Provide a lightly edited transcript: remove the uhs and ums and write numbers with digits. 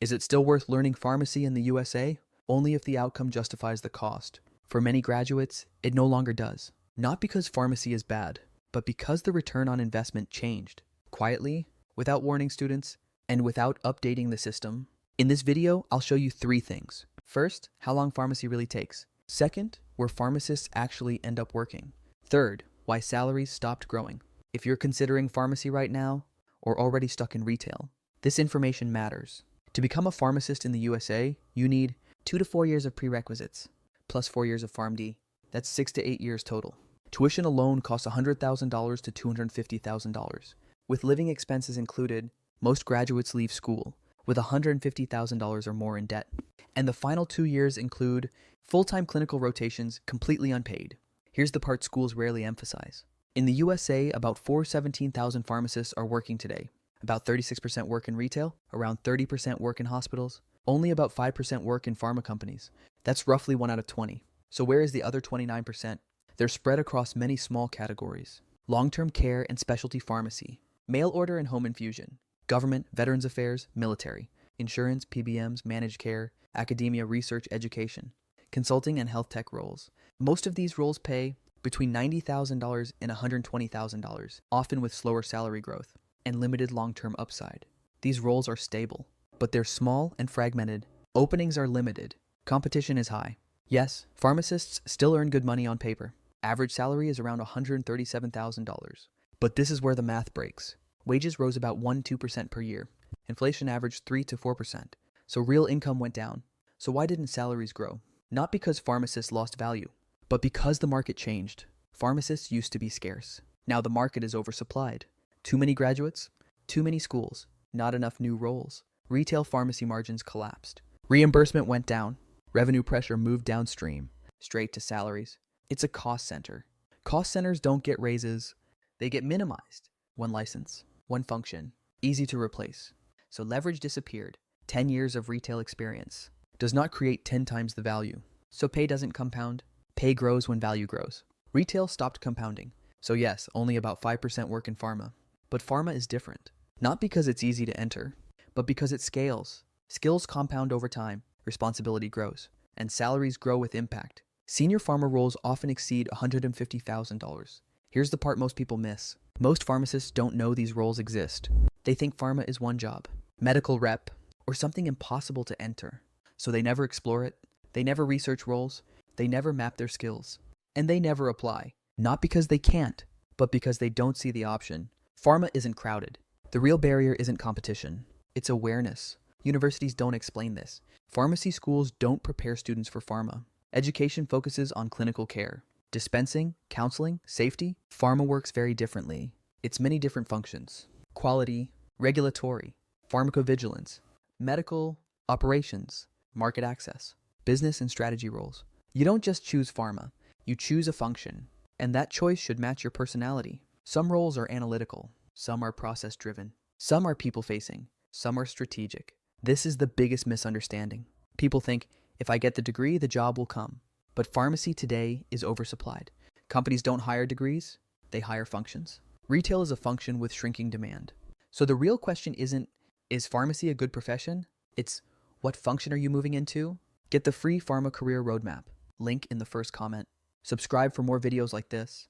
Is it still worth learning pharmacy in the USA? Only if the outcome justifies the cost. For many graduates, it no longer does. Not because pharmacy is bad, but because the return on investment changed. Quietly, without warning students, and without updating the system. In this video, I'll show you 3 things. First, how long pharmacy really takes. Second, where pharmacists actually end up working. Third, why salaries stopped growing. If you're considering pharmacy right now, or already stuck in retail, this information matters. To become a pharmacist in the USA, you need 2 to 4 years of prerequisites, plus 4 years of Pharm.d. That's 6 to 8 years total. Tuition alone costs $100,000 to $250,000. With living expenses included, most graduates leave school with $150,000 or more in debt. And the final 2 years include full-time clinical rotations completely unpaid. Here's the part schools rarely emphasize. In the USA, about 417,000 pharmacists are working today. About 36% work in retail, around 30% work in hospitals, only about 5% work in pharma companies. That's roughly 1 out of 20. So where is the other 29%? They're spread across many small categories. Long-term care and specialty pharmacy, mail order and home infusion, government, veterans affairs, military, insurance, PBMs, managed care, academia, research, education, consulting, and health tech roles. Most of these roles pay between $90,000 and $120,000, often with slower salary growth and limited long-term upside. These roles are stable, but they're small and fragmented. Openings are limited. Competition is high. Yes, pharmacists still earn good money on paper. Average salary is around $137,000. But this is where the math breaks. Wages rose about 1-2% per year. Inflation averaged 3 to 4%. So real income went down. So why didn't salaries grow? Not because pharmacists lost value, but because the market changed. Pharmacists used to be scarce. Now the market is oversupplied. Too many graduates, too many schools, not enough new roles. Retail pharmacy margins collapsed. Reimbursement went down. Revenue pressure moved downstream, straight to salaries. It's a cost center. Cost centers don't get raises. They get minimized. One license, one function, easy to replace. So leverage disappeared. 10 years of retail experience does not create 10 times the value. So pay doesn't compound. Pay grows when value grows. Retail stopped compounding. So yes, only about 5% work in pharma. But pharma is different. Not because it's easy to enter, but because it scales. Skills compound over time, responsibility grows, and salaries grow with impact. Senior pharma roles often exceed $150,000. Here's the part most people miss. Most pharmacists don't know these roles exist. They think pharma is one job, medical rep, or something impossible to enter. So they never explore it, they never research roles, they never map their skills, and they never apply. Not because they can't, but because they don't see the option. Pharma isn't crowded. The real barrier isn't competition. It's awareness. Universities don't explain this. Pharmacy schools don't prepare students for pharma. Education focuses on clinical care. Dispensing, counseling, safety. Pharma works very differently. It's many different functions. Quality, regulatory, pharmacovigilance, medical, operations, market access, business and strategy roles. You don't just choose pharma. You choose a function. And that choice should match your personality. Some roles are analytical. Some are process-driven. Some are people-facing. Some are strategic. This is the biggest misunderstanding. People think, if I get the degree, the job will come. But pharmacy today is oversupplied. Companies don't hire degrees, they hire functions. Retail is a function with shrinking demand. So the real question isn't, is pharmacy a good profession? It's, what function are you moving into? Get the free Pharma Career Roadmap. Link in the first comment. Subscribe for more videos like this.